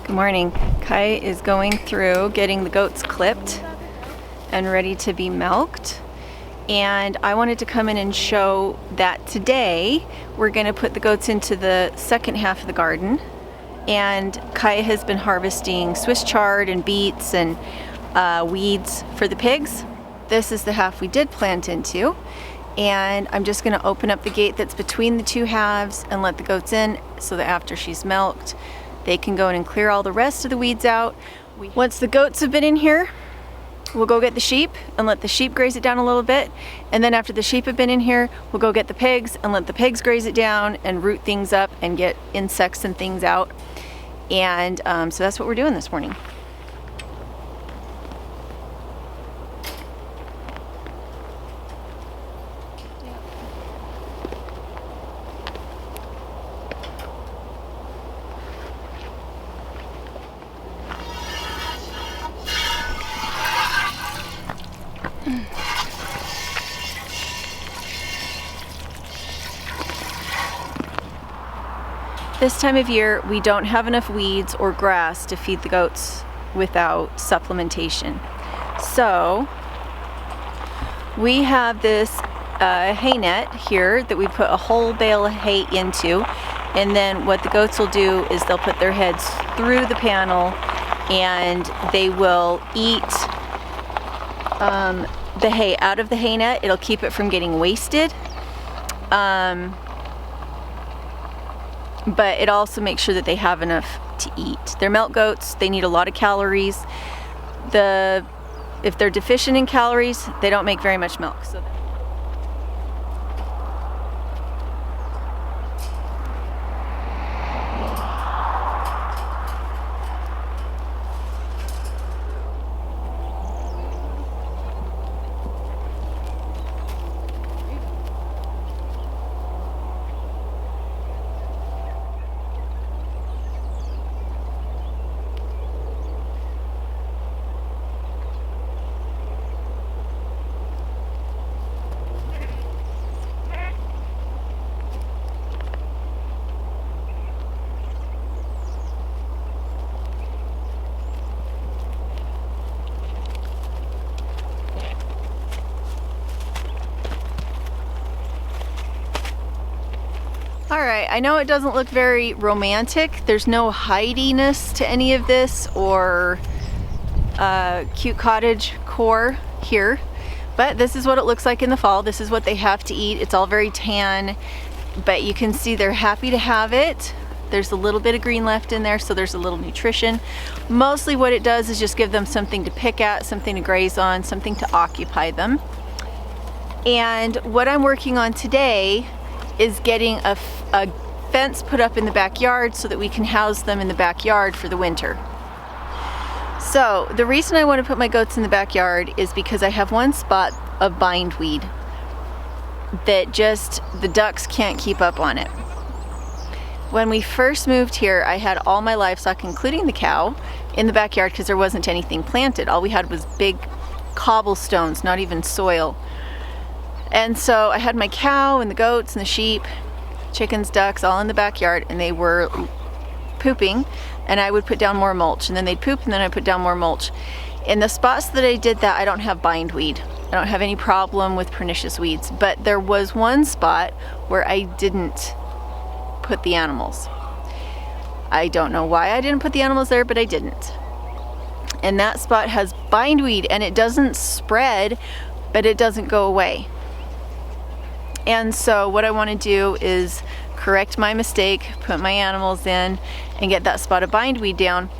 Good morning. Kai is going through getting the goats clipped and ready to be milked. And I wanted to come in and show that today we're going to put the goats into the second half of the garden. And Kai has been harvesting Swiss chard and beets and weeds for the pigs. This is the half we did plant into. And I'm just going to open up the gate that's between the two halves and let the goats in so that after she's milked, they can go in and clear all the rest of the weeds out. Once the goats have been in here, we'll go get the sheep and let the sheep graze it down a little bit. And then after the sheep have been in here, we'll go get the pigs and let the pigs graze it down and root things up and get insects and things out. And so that's what we're doing this morning. This time of year, we don't have enough weeds or grass to feed the goats without supplementation. So we have this hay net here that we put a whole bale of hay into, and then what the goats will do is they'll put their heads through the panel and they will eat the hay out of the hay net. It'll keep it from getting wasted. But it also makes sure that they have enough to eat. They're milk goats, they need a lot of calories. If they're deficient in calories, they don't make very much milk. Alright, I know it doesn't look very romantic. There's no hidiness to any of this or cute cottage core here, but this is what it looks like in the fall. This is what they have to eat. It's all very tan, but you can see they're happy to have it. There's a little bit of green left in there, so there's a little nutrition. Mostly what it does is just give them something to pick at, something to graze on, something to occupy them. And what I'm working on today is getting a fence put up in the backyard so that we can house them in the backyard for the winter. So the reason I want to put my goats in the backyard is because I have one spot of bindweed that just the ducks can't keep up on it. When we first moved here, I had all my livestock, including the cow, in the backyard because there wasn't anything planted. All we had was big cobblestones, not even soil. And so I had my cow and the goats and the sheep, chickens, ducks, all in the backyard, and they were pooping, and I would put down more mulch, and then they'd poop, and then I'd put down more mulch. In the spots that I did that, I don't have bindweed. I don't have any problem with pernicious weeds, but there was one spot where I didn't put the animals. I don't know why I didn't put the animals there, but I didn't. And that spot has bindweed, and it doesn't spread, but it doesn't go away. And so what I want to do is correct my mistake, put my animals in, and get that spot of bindweed down.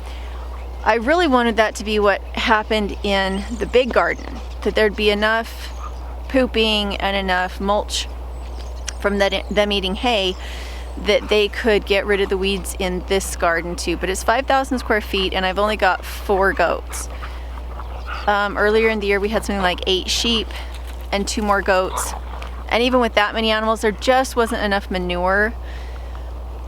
I really wanted that to be what happened in the big garden, that there'd be enough pooping and enough mulch from them eating hay that they could get rid of the weeds in this garden too. But it's 5,000 square feet and I've only got 4 goats. Earlier in the year we had something like 8 sheep and 2 more goats. And even with that many animals, there just wasn't enough manure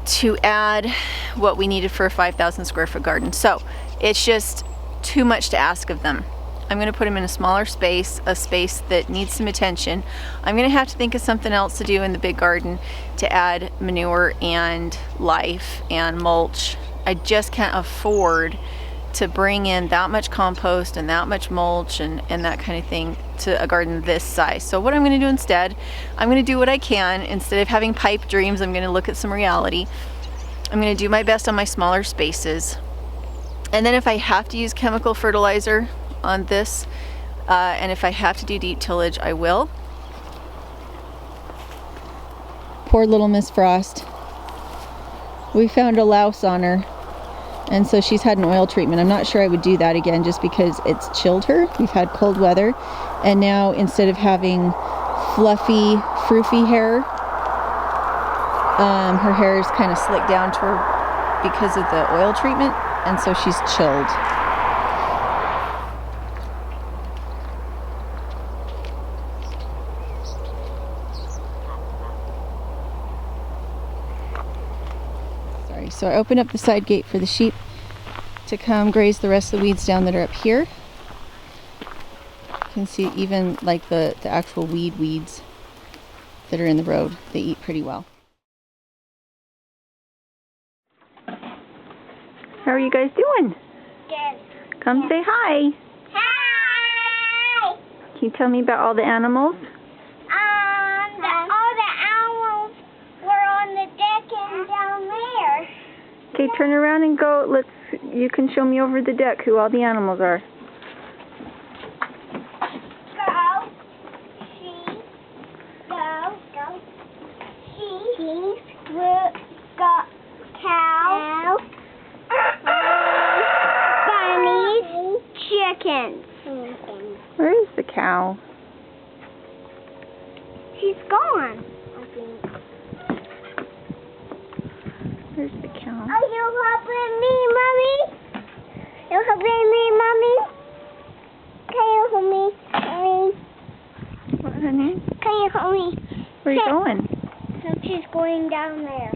to add what we needed for a 5,000 square foot garden. So it's just too much to ask of them. I'm going to put them in a smaller space, a space that needs some attention. I'm going to have to think of something else to do in the big garden to add manure and life and mulch I just can't afford to bring in that much compost and that much mulch and that kind of thing to a garden this size. So what I'm going to do instead, I'm going to do what I can. Instead of having pipe dreams, I'm going to look at some reality. I'm going to do my best on my smaller spaces. And then if I have to use chemical fertilizer on this, and if I have to do deep tillage, I will. Poor little Miss Frost. We found a louse on her, and so she's had an oil treatment. I'm not sure I would do that again just because it's chilled her. We've had cold weather, and now instead of having fluffy, froofy hair, her hair is kind of slicked down to her because of the oil treatment, and so she's chilled. So I opened up the side gate for the sheep to come graze the rest of the weeds down that are up here. You can see even like the actual weeds that are in the road, they eat pretty well. How are you guys doing? Good. Come say hi. Hi! Can you tell me about all the animals? All the animals were on the deck and down there. Okay, turn around and go. You can show me over the deck who all the animals are. Go. Sheep. Go. Sheep. Got cow. Bunnies. Chickens. Where is the cow? She's gone, I think. Where's the cow? Are you helping me, Mommy? You helping me, Mommy? Can you help me, Mommy? What, honey? Can you help me? Where are you going? So she's going down there.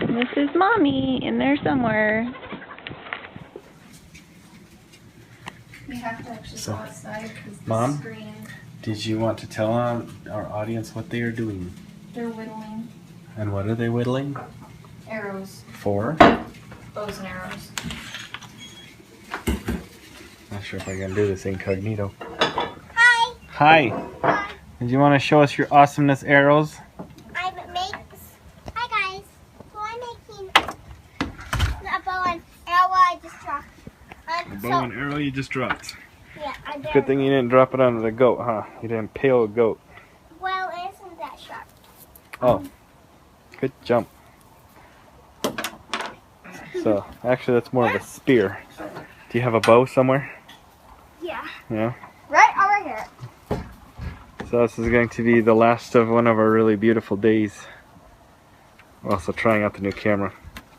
This is Mommy in there somewhere. We have to actually go outside because Mom? the screen. Did you want to tell our audience what they are doing? They're whittling And what are they whittling? arrows, For? bows and arrows. Not sure if I can do this incognito. Hi. Hi! Did you want to show us your awesomeness arrows? Hi guys. So I'm making a bow and arrow I just dropped. A bow and arrow you just dropped. Yeah, I did. Good thing you didn't drop it onto the goat, huh? You didn't impale a goat. Well, it isn't that sharp. Oh. Good jump. So, actually that's more of a spear. Do you have a bow somewhere? Yeah. Yeah? Right over here. So this is going to be the last of one of our really beautiful days. We're also trying out the new camera.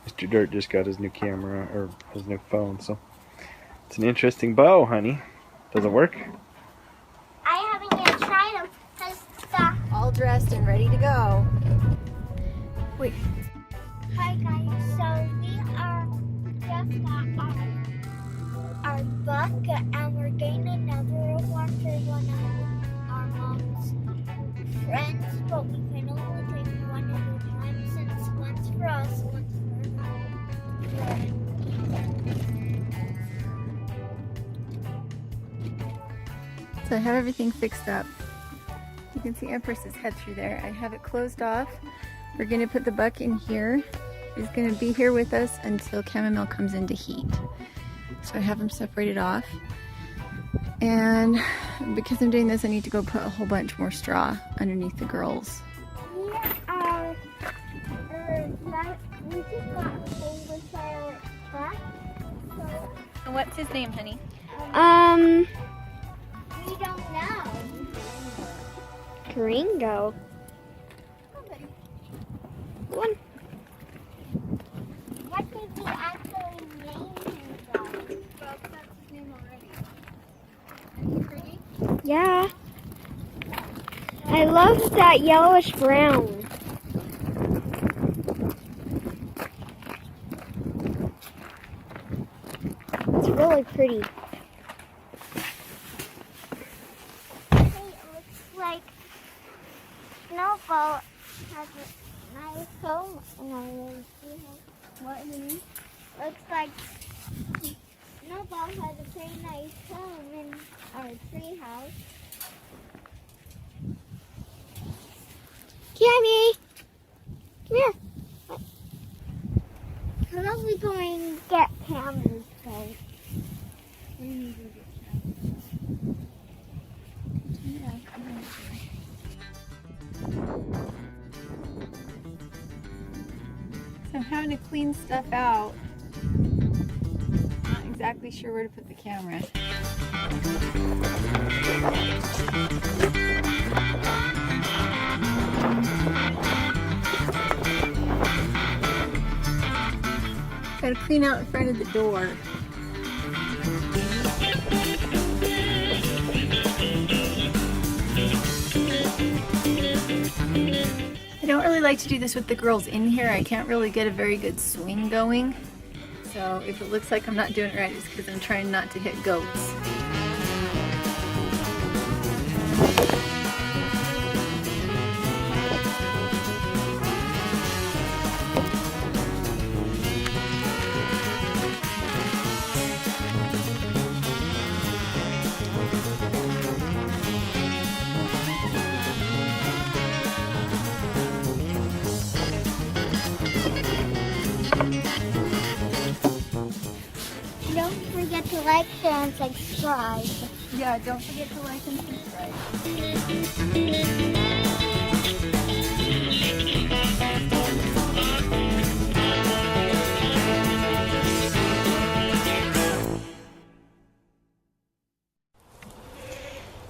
Mr. Dirt just got his new camera, or his new phone, so it's an interesting bow, honey. Does it work? I haven't yet tried them because All dressed and ready to go. Wait. Hi guys, so we are just got our book and we're getting another one for one of our mom's friends, but we can only take one at a time since one's for us, one's for her. So I have everything fixed up. You can see Empress's head through there. I have it closed off. We're gonna put the buck in here. He's gonna be here with us until chamomile comes into heat. So I have him separated off. And because I'm doing this, I need to go put a whole bunch more straw underneath the girls. We just got a with our truck. And what's his name, honey? We don't know. Gringo. One. What did he actually name himself? Well, that's his name already. Is he pretty? Yeah. I love that yellowish brown. It's really pretty. It looks like Snowball has nice home in our little tree house. What do you mean? Looks like Snowball has a pretty nice home in our tree house. Cammy! Come here. How about we go and get Cammy's coat? We need to get So I'm having to clean stuff out. Not exactly sure where to put the camera. Gotta clean out in front of the door. I don't really like to do this with the girls in here. I can't really get a very good swing going. So if it looks like I'm not doing it right, it's because I'm trying not to hit goats. Don't forget to like, share, and subscribe. Yeah, don't forget to like and subscribe.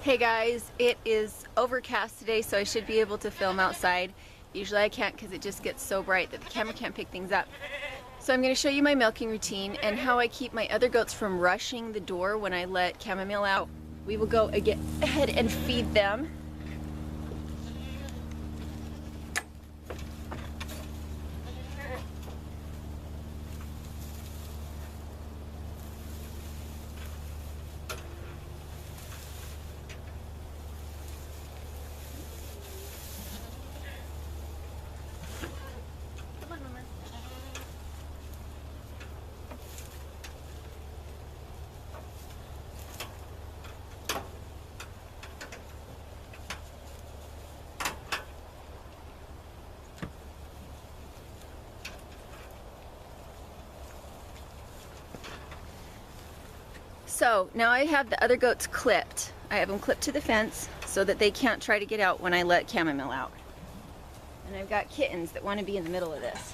Hey guys, it is overcast today, so I should be able to film outside. Usually I can't because it just gets so bright that the camera can't pick things up. So I'm going to show you my milking routine and how I keep my other goats from rushing the door when I let Chamomile out. We will go ahead and feed them. So now I have the other goats clipped. I have them clipped to the fence so that they can't try to get out when I let Chamomile out. And I've got kittens that want to be in the middle of this.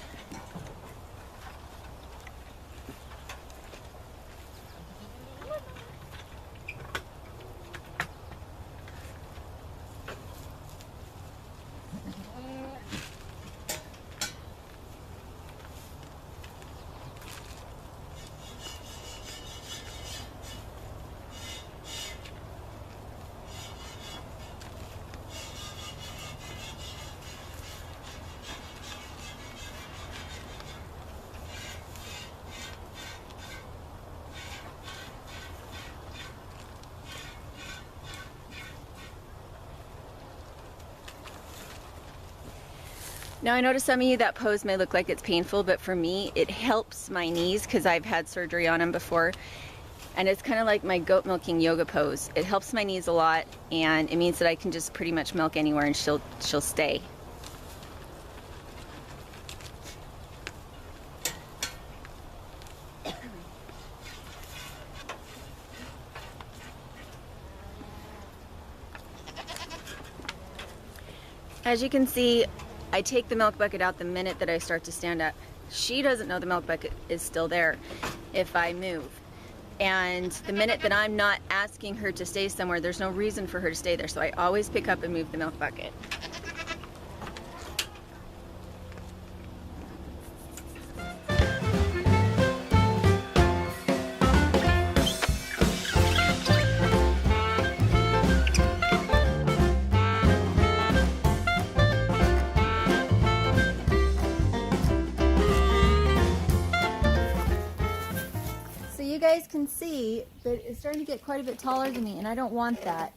Now I know to some of you that pose may look like it's painful, but for me it helps my knees because I've had surgery on them before. And it's kind of like my goat milking yoga pose. It helps my knees a lot, and it means that I can just pretty much milk anywhere and she'll stay. As you can see, I take the milk bucket out the minute that I start to stand up. She doesn't know the milk bucket is still there if I move. And the minute that I'm not asking her to stay somewhere, there's no reason for her to stay there. So I always pick up and move the milk bucket. You guys can see that it's starting to get quite a bit taller than me, and I don't want that.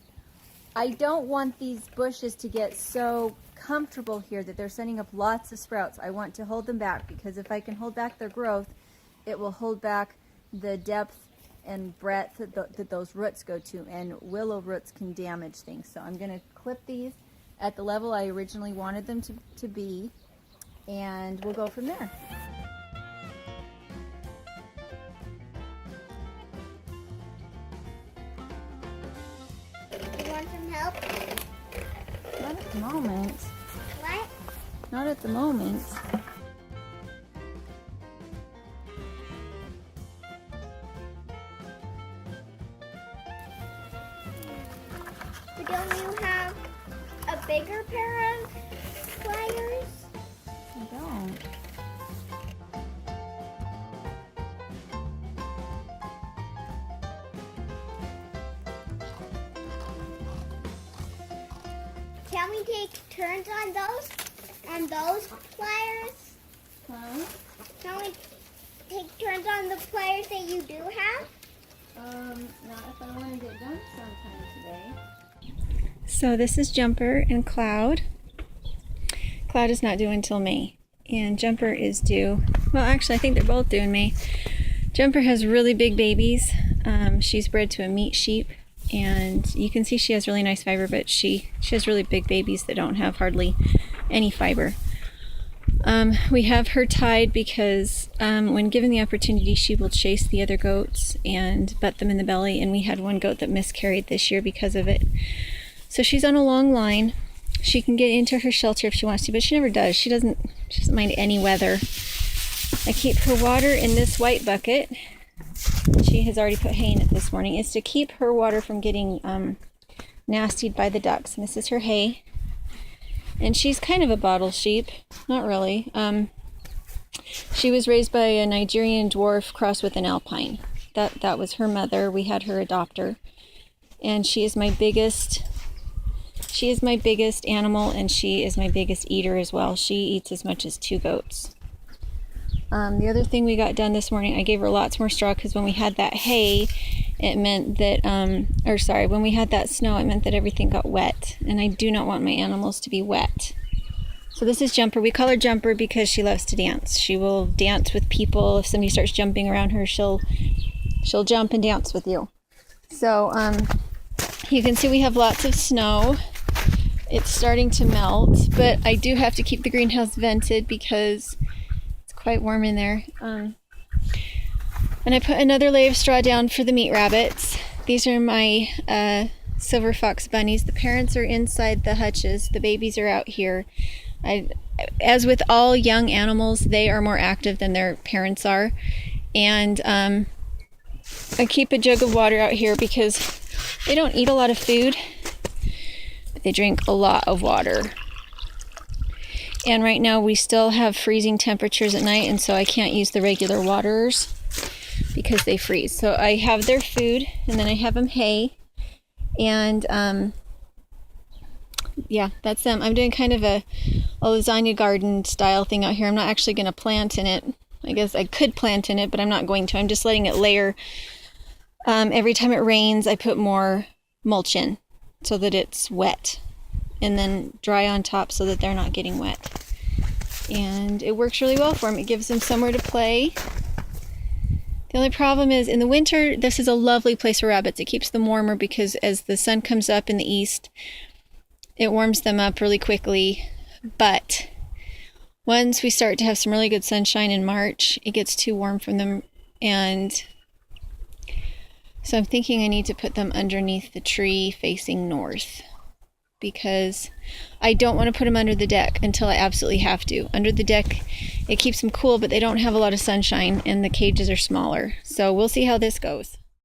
I don't want these bushes to get so comfortable here that they're sending up lots of sprouts. I want to hold them back, because if I can hold back their growth, it will hold back the depth and breadth that those roots go to, and willow roots can damage things. So I'm going to clip these at the level I originally wanted them to be, and we'll go from there. You want some help? Not at the moment. What? Not at the moment. But don't you have a bigger pair of pliers? I don't. Can we take turns on those pliers? Huh? Can we take turns on the pliers that you do have? Not if I want to get done sometime today. So this is Jumper and Cloud. Cloud is not due until May, and Jumper is due, well, actually I think they're both due in May. Jumper has really big babies. She's bred to a meat sheep, and you can see she has really nice fiber, but she has really big babies that don't have hardly any fiber. We have her tied because when given the opportunity, she will chase the other goats and butt them in the belly, and we had one goat that miscarried this year because of it. So she's on a long line. She can get into her shelter if she wants to, but she never does. She doesn't mind any weather. I keep her water in this white bucket. She has already put hay in it this morning. It's to keep her water from getting nastied by the ducks. And this is her hay. And she's kind of a bottle sheep. Not really. She was raised by a Nigerian dwarf crossed with an alpine. That was her mother. We had her adopt her. And she is my biggest animal, and she is my biggest eater as well. She eats as much as 2 goats. The other thing we got done this morning, I gave her lots more straw, because when we had that hay, it meant that, when we had that snow, it meant that everything got wet, and I do not want my animals to be wet. So this is Jumper. We call her Jumper because she loves to dance. She will dance with people. If somebody starts jumping around her, she'll jump and dance with you. So you can see we have lots of snow. It's starting to melt, but I do have to keep the greenhouse vented because it's quite warm in there. And I put another layer of straw down for the meat rabbits. These are my silver fox bunnies. The parents are inside the hutches. The babies are out here. As with all young animals, they are more active than their parents are. And I keep a jug of water out here because they don't eat a lot of food, but they drink a lot of water. And right now we still have freezing temperatures at night, and so I can't use the regular waters because they freeze. So I have their food, and then I have them hay, and yeah, that's them. I'm doing kind of a lasagna garden style thing out here. I'm not actually going to plant in it. I guess I could plant in it, but I'm not going to. I'm just letting it layer. Every time it rains, I put more mulch in so that it's wet, and then dry on top so that they're not getting wet. And it works really well for them. It gives them somewhere to play. The only problem is in the winter, this is a lovely place for rabbits. It keeps them warmer because as the sun comes up in the east, it warms them up really quickly. But once we start to have some really good sunshine in March, it gets too warm for them. And so I'm thinking I need to put them underneath the tree facing north, because I don't want to put them under the deck until I absolutely have to. Under the deck, it keeps them cool, but they don't have a lot of sunshine, and the cages are smaller. So we'll see how this goes.